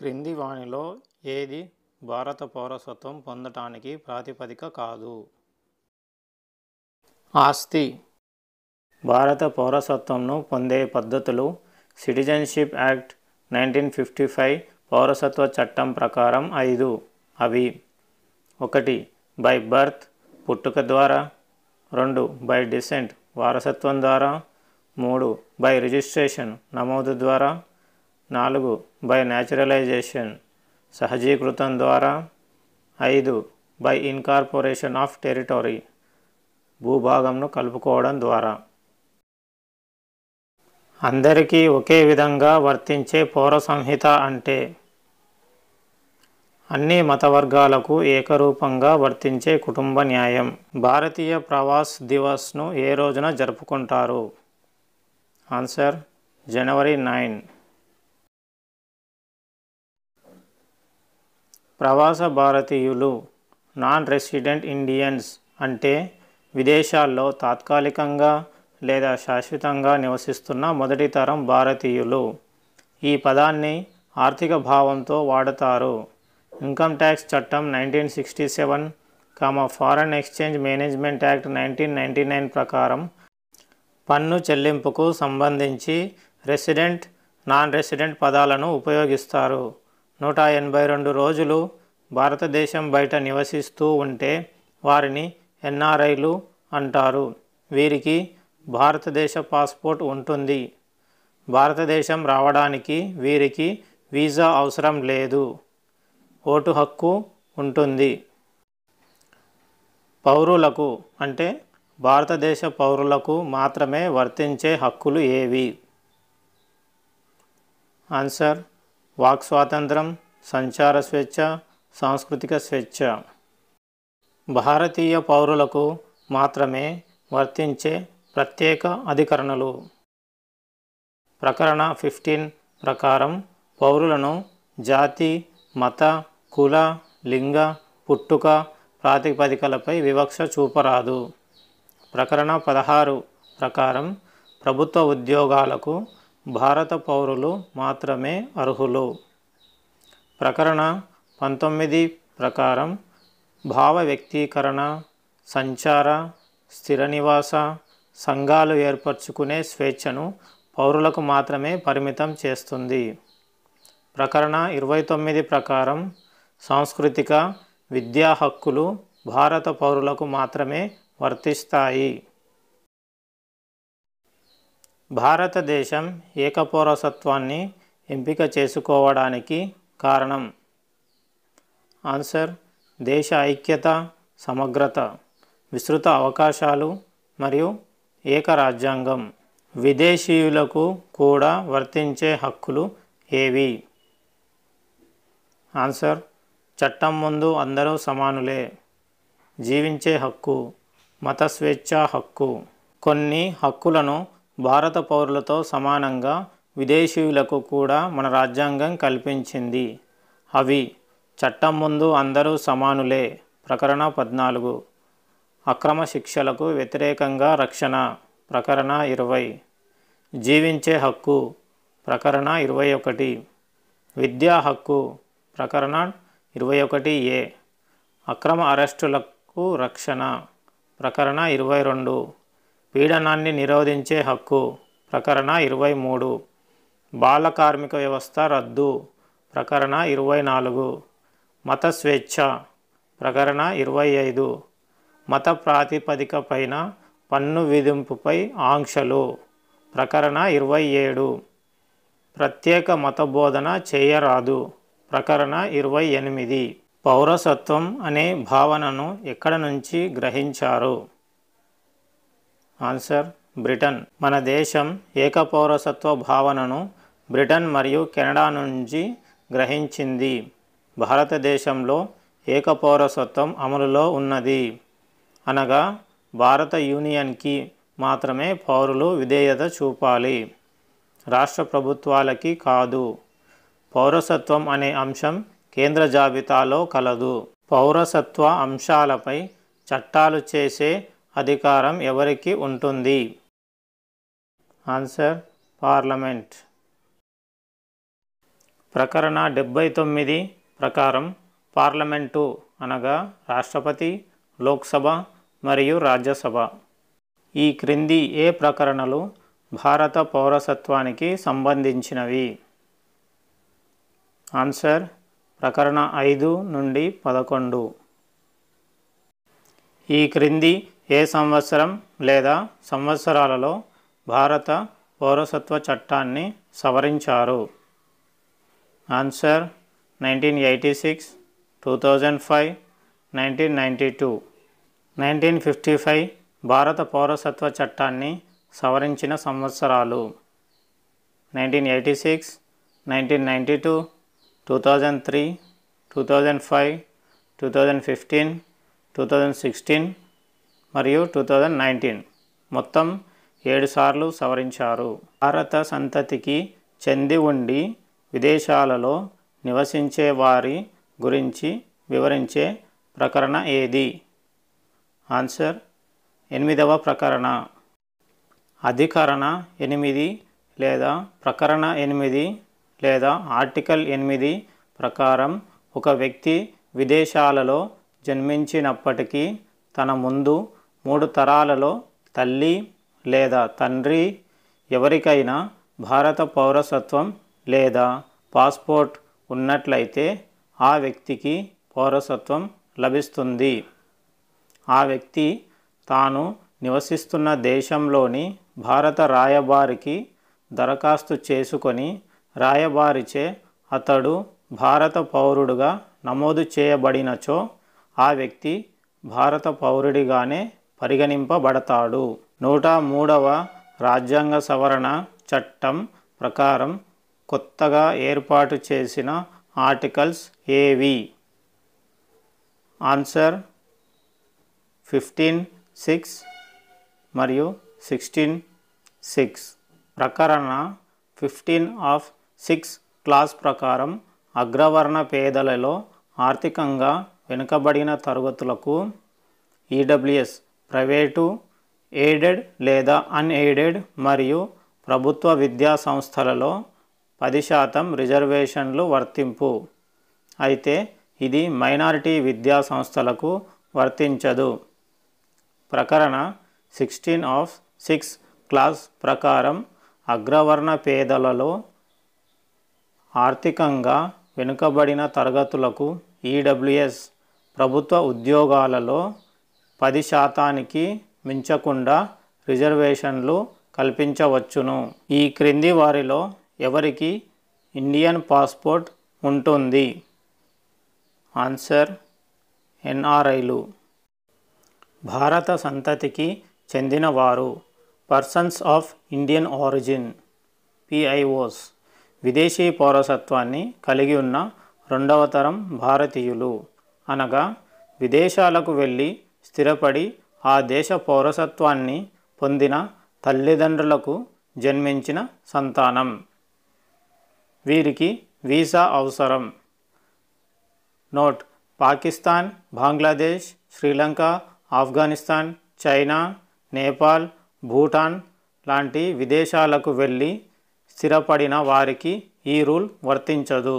క్రింది వానిలో ఏది భారత పౌరసత్వం పొందటానికి ప్రాతిపదిక కాదు? ఆస్తి. భారత పౌరసత్వంను పొందే పద్ధతులు సిటిజన్షిప్ యాక్ట్ 1955 పౌరసత్వ చట్టం ప్రకారం 5. అవి: 1. బై బర్త్ పుట్టుక ద్వారా, 2. బై డిసెంట్ వారసత్వం ద్వారా, 3. బై రిజిస్ట్రేషన్ నమోదు ద్వారా, 4. బై న్యాచురలైజేషన్ సహజీకృతం ద్వారా, 5. బై ఇన్కార్పొరేషన్ ఆఫ్ టెరిటరీ భూభాగంను కలుపుకోవడం ద్వారా. అందరికీ ఒకే విధంగా వర్తించే పౌర సంహిత అంటే అన్ని మతవర్గాలకు ఏకరూపంగా వర్తించే కుటుంబ న్యాయం. భారతీయ ప్రవాస్ దివస్ను ఏ రోజున జరుపుకుంటారు? ఆన్సర్: జనవరి 9. ప్రవాస భారతీయులు నాన్ రెసిడెంట్ ఇండియన్స్ అంటే విదేశాల్లో తాత్కాలికంగా లేదా శాశ్వతంగా నివసిస్తున్న మొదటి తరం భారతీయులు. ఈ పదాన్ని ఆర్థిక భావంతో వాడతారు. ఇన్కమ్ ట్యాక్స్ చట్టం 1967, ఫారెన్ ఎక్స్చేంజ్ మేనేజ్మెంట్ యాక్ట్ 1999 ప్రకారం పన్ను చెల్లింపుకు సంబంధించి రెసిడెంట్, నాన్ రెసిడెంట్ పదాలను ఉపయోగిస్తారు. 182 రోజులు భారతదేశం బయట నివసిస్తూ ఉంటే వారిని ఎన్ఆర్ఐలు అంటారు. వీరికి భారతదేశ పాస్పోర్ట్ ఉంటుంది. భారతదేశం రావడానికి వీరికి వీసా అవసరం లేదు. ఓటు హక్కు ఉంటుంది. పౌరులకు అంటే భారతదేశ పౌరులకు మాత్రమే వర్తించే హక్కులు ఏవి? ఆన్సర్: వాక్ స్వాతంత్రం, సంచార స్వేచ్ఛ, సాంస్కృతిక స్వేచ్ఛ. భారతీయ పౌరులకు మాత్రమే వర్తించే ప్రత్యేక అధికరణలు. ప్రకరణ 15 ప్రకారం పౌరులను జాతి, మత, కుల, లింగ, పుట్టుక ప్రాతిపదికలపై వివక్ష చూపరాదు. ప్రకరణ 16 ప్రకారం ప్రభుత్వ ఉద్యోగాలకు భారత పౌరులు మాత్రమే అర్హులు. ప్రకరణ 19 ప్రకారం భావ వ్యక్తీకరణ, సంచార, స్థిర నివాస, సంఘాలు ఏర్పరచుకునే స్వేచ్ఛను పౌరులకు మాత్రమే పరిమితం చేస్తుంది. ప్రకరణ 29 ప్రకారం సాంస్కృతిక, విద్యా హక్కులు భారత పౌరులకు మాత్రమే వర్తిస్తాయి. భారతదేశం ఏకపౌరసత్వాన్ని ఎంపిక చేసుకోవడానికి కారణం? ఆన్సర్: దేశ ఐక్యత, సమగ్రత, విస్తృత అవకాశాలు మరియు ఏక రాజ్యాంగం. విదేశీయులకు కూడా వర్తించే హక్కులు ఏవి? ఆన్సర్: చట్టం ముందు అందరూ సమానులే, జీవించే హక్కు, మత స్వేచ్ఛా హక్కు. కొన్ని హక్కులను భారత పౌరులతో సమానంగా విదేశీయులకు కూడా మన రాజ్యాంగం కల్పించింది. అవి: చట్టం ముందు అందరూ సమానులే ప్రకరణ 14, అక్రమ శిక్షలకు వ్యతిరేకంగా రక్షణ ప్రకరణ 20, జీవించే హక్కు ప్రకరణ 21, విద్యా హక్కు ప్రకరణ 21A, అక్రమ అరెస్టులకు రక్షణ ప్రకరణ 22, పీడనాన్ని నిరోధించే హక్కు ప్రకరణ 23, బాల కార్మిక వ్యవస్థ రద్దు ప్రకరణ 24, మత స్వేచ్ఛ ప్రకరణ 25, మత ప్రాతిపదిక పైన పన్ను విధింపుపై ఆంక్షలు ప్రకరణ 27, ప్రత్యేక మత బోధన చేయరాదు ప్రకరణ 28. పౌరసత్వం అనే భావనను ఎక్కడ నుంచి గ్రహించారు? Answer: Britain. మన దేశం ఏకపౌరసత్వ భావనను బ్రిటన్ మరియు కెనడా నుంచి గ్రహించింది. భారతదేశంలో ఏకపౌరసత్వం అమలులో ఉన్నది. అనగా భారత యూనియన్కి మాత్రమే పౌరులు విధేయత చూపాలి, రాష్ట్ర ప్రభుత్వాలకి కాదు. పౌరసత్వం అనే అంశం కేంద్ర జాబితాలో కలదు. పౌరసత్వ అంశాలపై చట్టాలు చేసే అధికారం ఎవరికి ఉంటుంది? Answer: parliament. ప్రకరణ 79 ప్రకారం పార్లమెంటు అనగా రాష్ట్రపతి, లోక్సభ మరియు రాజ్యసభ ఈ క్రింది ఏ ప్రకరణలు భారత పౌరసత్వానికి సంబంధించినవి? ఆన్సర్ ప్రకరణ 5 నుండి 11. ఈ క్రింది ఏ సంవత్సరం లేదా సంవత్సరాలలో భారత పౌరసత్వ చట్టాన్ని సవరించారు? ఆన్సర్ 1986, 2005, 1992. 1955 భారత పౌరసత్వ చట్టాన్ని సవరించిన సంవత్సరాలు 1986, 1992, 2003, 2005, 2015, 2016 మరియు 2019 మొత్తం 7 సార్లు సవరించారు. భారత సంతతికి చెంది ఉండి విదేశాలలో నివసించే వారి గురించి వివరించే ప్రకరణ ఏది? ఆన్సర్ 8వ ప్రకరణ. అధికరణ 8 లేదా ప్రకరణ 8 లేదా ఆర్టికల్ 8 ప్రకారం ఒక వ్యక్తి విదేశాలలో జన్మించినప్పటికీ తన ముందు 3 తరాలలో తల్లి లేదా తండ్రి ఎవరికైనా భారత పౌరసత్వం లేదా పాస్పోర్ట్ ఉన్నట్లయితే ఆ వ్యక్తికి పౌరసత్వం లభిస్తుంది. ఆ వ్యక్తి తాను నివసిస్తున్న దేశంలోని భారత రాయబారికి దరఖాస్తు చేసుకొని రాయబారిచే అతడు భారత పౌరుడుగా నమోదు చేయబడినచో ఆ వ్యక్తి భారత పౌరుడిగానే పరిగణింపబడతాడు. 103వ రాజ్యాంగ సవరణ చట్టం ప్రకారం కొత్తగా ఏర్పాటు చేసిన ఆర్టికల్స్ ఏవి? ఆన్సర్ 15(6) మరియు 16(6). ప్రకరణ 15(6) క్లాస్ ప్రకారం అగ్రవర్ణ పేదలలో ఆర్థికంగా వెనుకబడిన తరగతులకు ఈడబ్ల్యూఎస్ ప్రైవేటు, ఎయిడెడ్ లేదా అన్ఎయిడెడ్ మరియు ప్రభుత్వ విద్యా సంస్థలలో 10% రిజర్వేషన్లు వర్తింపు. అయితే ఇది మైనారిటీ విద్యా సంస్థలకు వర్తించదు. ప్రకరణ 16(6) క్లాస్ ప్రకారం అగ్రవర్ణ పేదలలో ఆర్థికంగా వెనుకబడిన తరగతులకు ఈడబ్ల్యూఎస్ ప్రభుత్వ ఉద్యోగాలలో 10%కి మించకుండా రిజర్వేషన్లు కల్పించవచ్చును. ఈ క్రింది వారిలో ఎవరికి ఇండియన్ పాస్పోర్ట్ ఉంటుంది? ఆన్సర్ ఎన్ఆర్ఐలు. భారత సంతతికి చెందినవారు పర్సన్స్ ఆఫ్ ఇండియన్ ఆరిజిన్ పిఐఓస్ విదేశీ పౌరసత్వాన్ని కలిగి ఉన్న 2వ తరం భారతీయులు అనగా విదేశాలకు వెళ్ళి స్థిరపడి ఆ దేశ పౌరసత్వాన్ని పొందిన తల్లిదండ్రులకు జన్మించిన సంతానం. వీరికి వీసా అవసరం. నోట్: పాకిస్తాన్, బంగ్లాదేశ్, శ్రీలంక, ఆఫ్ఘనిస్తాన్, చైనా, నేపాల్, భూటాన్ లాంటి విదేశాలకు వెళ్ళి స్థిరపడిన వారికి ఈ రూల్ వర్తించదు.